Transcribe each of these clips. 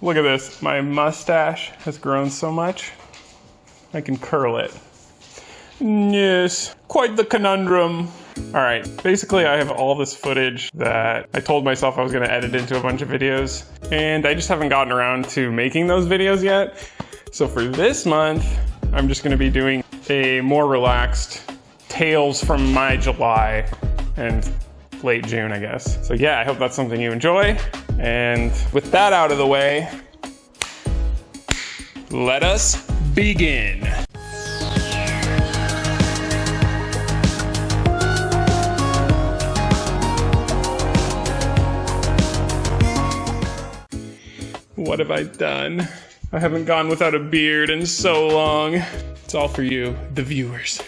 Look at this. My mustache has grown so much, I can curl it. Yes, quite the conundrum. All right, basically I have all this footage that I told myself I was gonna edit into a bunch of videos, and I just haven't gotten around to making those videos yet. So for this month, I'm just gonna be doing a more relaxed tales from my July and late June, I guess. So yeah, I hope that's something you enjoy. And with that out of the way, let us begin. What have I done? I haven't gone without a beard in so long. It's all for you, the viewers.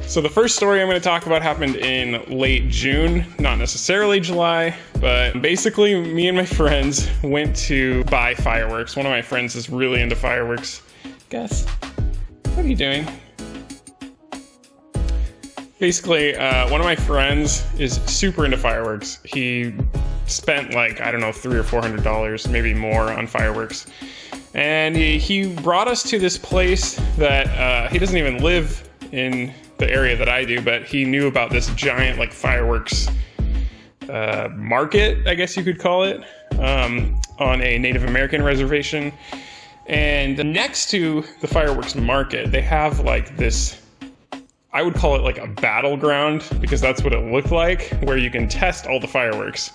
So the first story I'm going to talk about happened in late June, not necessarily July, but basically me and my friends went to buy fireworks. One of my friends is really into fireworks. Gus, what are you doing? Basically, one of my friends is super into fireworks. He spent like, I don't know, $300 or $400, maybe more on fireworks. And he brought us to this place that he doesn't even live in the area that I do, but he knew about this giant like fireworks market, I guess you could call it, on a Native American reservation. And next to the fireworks market, they have like this, I would call it like a battleground, because that's what it looked like, where you can test all the fireworks.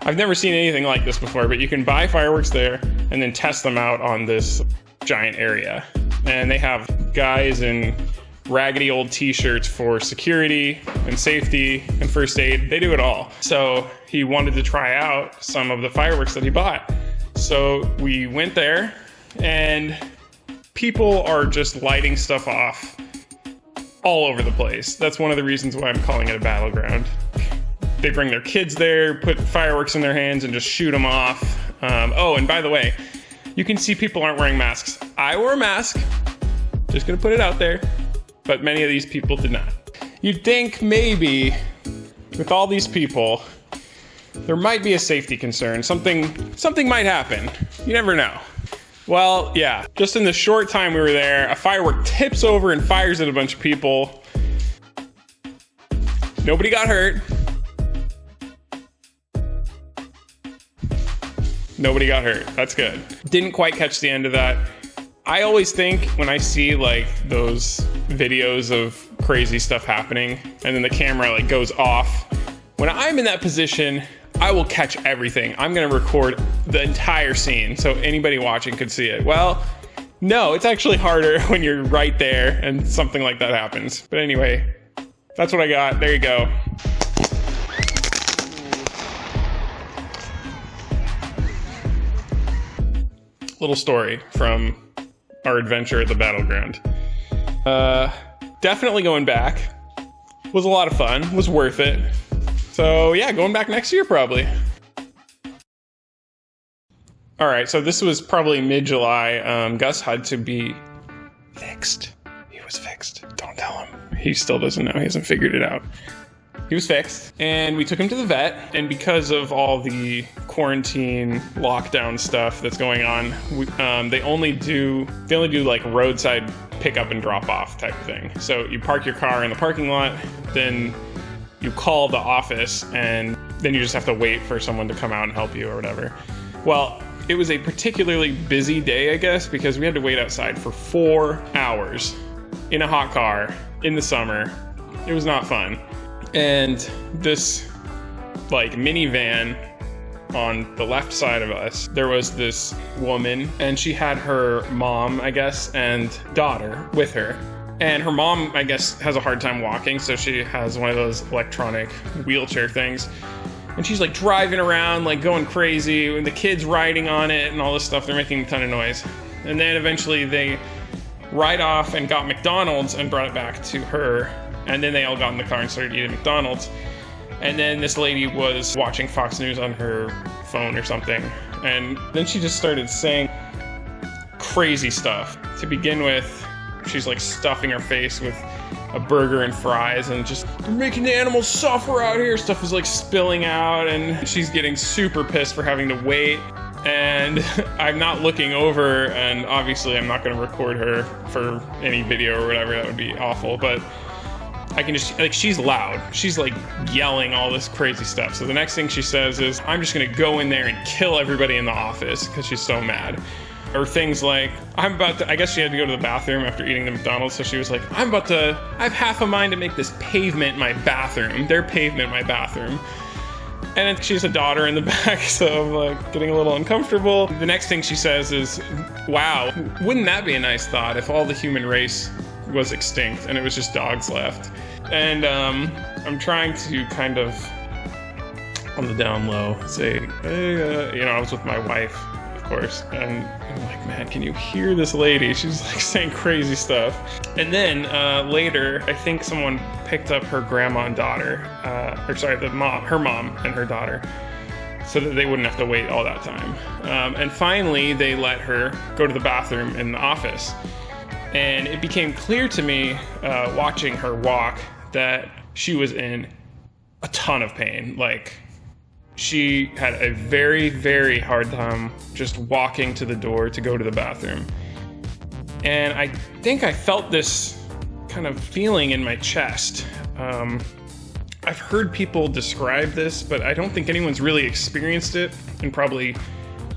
I've never seen anything like this before, but you can buy fireworks there and then test them out on this giant area. And they have guys in raggedy old t-shirts for security and safety and first aid. They do it all. So he wanted to try out some of the fireworks that he bought. So we went there, and people are just lighting stuff off all over the place. That's one of the reasons why I'm calling it a battleground. They bring their kids there, put fireworks in their hands, and just shoot them off. Oh, and by the way, you can see people aren't wearing masks. I wore a mask, just gonna put it out there, but many of these people did not. You'd think maybe with all these people, there might be a safety concern. Something might happen. You never know. Well, yeah, just in the short time we were there, a firework tips over and fires at a bunch of people. Nobody got hurt. Nobody got hurt. That's good. Didn't quite catch the end of that. I always think when I see like those videos of crazy stuff happening and then the camera like goes off, when I'm in that position, I will catch everything. I'm gonna record the entire scene so anybody watching could see it. Well, no, it's actually harder when you're right there and something like that happens. But anyway, that's what I got. There you go. Little story from our adventure at the battleground. Definitely going back. Was a lot of fun. Was worth it. So yeah, going back next year probably. All right, so this was probably mid-July. Gus had to be fixed. He was fixed. Don't tell him. He still doesn't know. He hasn't figured it out. He was fixed, and we took him to the vet, and because of all the quarantine lockdown stuff that's going on, they only do like roadside pickup and drop off type of thing. So you park your car in the parking lot, then you call the office, and then you just have to wait for someone to come out and help you or whatever. Well, it was a particularly busy day, I guess, because we had to wait outside for 4 hours in a hot car in the summer. It was not fun. And this like minivan on the left side of us, there was this woman, and she had her mom, I guess, and daughter with her. And her mom, I guess, has a hard time walking, so she has one of those electronic wheelchair things. And she's like driving around, like going crazy, and the kids riding on it and all this stuff. They're making a ton of noise. And then eventually they ride off and got McDonald's and brought it back to her. And then they all got in the car and started eating McDonald's. And then this lady was watching Fox News on her phone or something. And then she just started saying crazy stuff. To begin with, she's like stuffing her face with a burger and fries and just, "They're making the animals suffer out here." Stuff is like spilling out, and she's getting super pissed for having to wait. and I'm not looking over, and obviously I'm not going to record her for any video or whatever. That would be awful, but I can just, like, she's loud. She's like yelling all this crazy stuff. So the next thing she says is, I'm just going to go in there and kill everybody in the office because she's so mad. Or things like, I guess she had to go to the bathroom after eating the McDonald's, so she was like, I have half a mind to make this pavement my bathroom. Their pavement my bathroom. And then she has a daughter in the back, so I'm like getting a little uncomfortable. The next thing she says is, wow, wouldn't that be a nice thought if all the human race was extinct and it was just dogs left? And I'm trying to kind of, on the down low, say, hey, I was with my wife, of course, and I'm like, man, can you hear this lady? She's like saying crazy stuff. And then later, I think someone picked up her grandma and daughter, her mom and her daughter, so that they wouldn't have to wait all that time. And finally, they let her go to the bathroom in the office. And it became clear to me, watching her walk, that she was in a ton of pain. Like, she had a very, very hard time just walking to the door to go to the bathroom. And I think I felt this kind of feeling in my chest. I've heard people describe this, but I don't think anyone's really experienced it in probably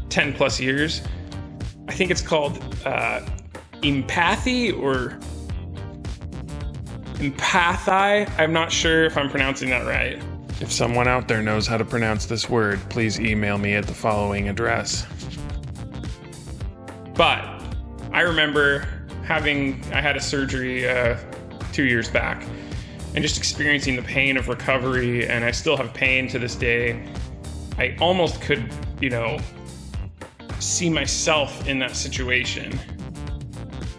10 plus years. I think it's called empathy or empathi. I'm not sure if I'm pronouncing that right. If someone out there knows how to pronounce this word, please email me at the following address. But I remember I had a surgery 2 years back, and just experiencing the pain of recovery, and I still have pain to this day. I almost could, see myself in that situation.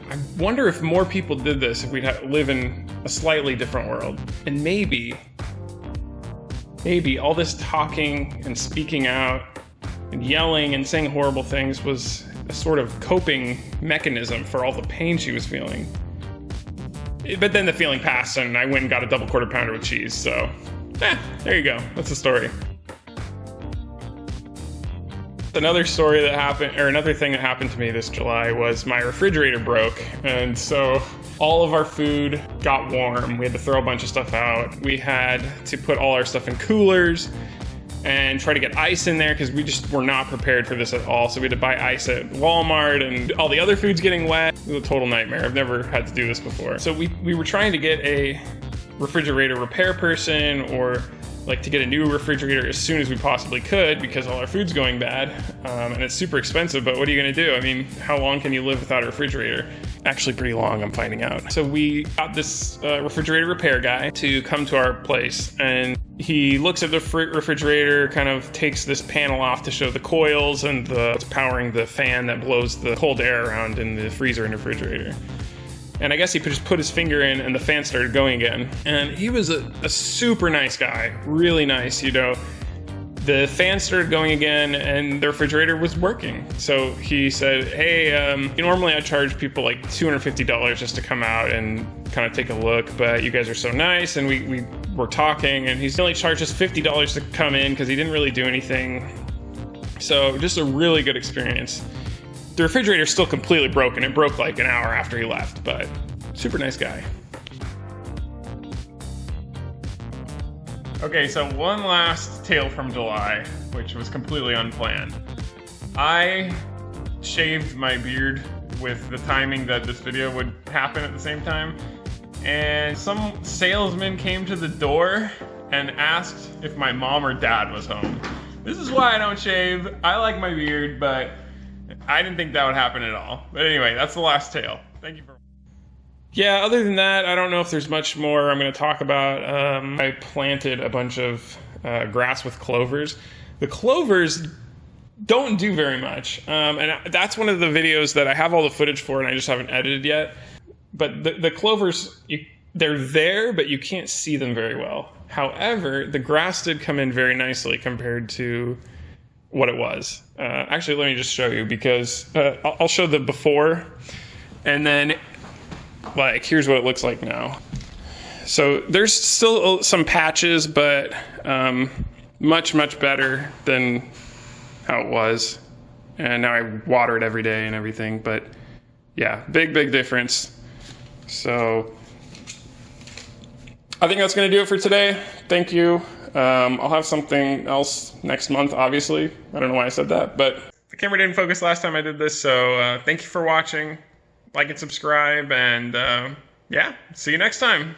I wonder if more people did this, if we'd live in a slightly different world. And maybe all this talking and speaking out and yelling and saying horrible things was a sort of coping mechanism for all the pain she was feeling. But then the feeling passed, and I went and got a double quarter pounder with cheese, so there you go. That's the story. Another story that happened, or another thing that happened to me this July, was my refrigerator broke, and so all of our food got warm. We had to throw a bunch of stuff out. We had to put all our stuff in coolers and try to get ice in there because we just were not prepared for this at all. So we had to buy ice at Walmart, and all the other food's getting wet. It was a total nightmare. I've never had to do this before. So we were trying to get a refrigerator repair person, or like to get a new refrigerator as soon as we possibly could, because all our food's going bad, and it's super expensive. But what are you going to do? I mean, how long can you live without a refrigerator? Actually pretty long, I'm finding out. So we got this refrigerator repair guy to come to our place, and he looks at the refrigerator, kind of takes this panel off to show the coils and what's powering the fan that blows the cold air around in the freezer and refrigerator. And I guess he just put his finger in, and the fan started going again. And he was a super nice guy, really nice, The fan started going again, and the refrigerator was working. So he said, hey, normally I charge people like $250 just to come out and kind of take a look, but you guys are so nice, and we were talking, and he's only charged us $50 to come in because he didn't really do anything. So just a really good experience. The refrigerator's still completely broken. It broke like an hour after he left, but super nice guy. Okay, so one last tale from July, which was completely unplanned. I shaved my beard with the timing that this video would happen at the same time, and some salesman came to the door and asked if my mom or dad was home. This is why I don't shave. I like my beard, but I didn't think that would happen at all. But anyway, that's the last tale. Thank you for... Yeah, other than that, I don't know if there's much more I'm going to talk about. I planted a bunch of grass with clovers. The clovers don't do very much. And that's one of the videos that I have all the footage for, and I just haven't edited yet. But the clovers, they're there, but you can't see them very well. However, the grass did come in very nicely compared to what it was. Actually, let me just show you, because I'll show the before, and then here's what it looks like now. So there's still some patches, but much better than how it was. and now I water it every day and everything. But yeah, big difference. So I think that's going to do it for today. Thank you. I'll have something else next month, obviously. I don't know why I said that, but the camera didn't focus last time I did this. So thank you for watching. Like and subscribe, and yeah, see you next time.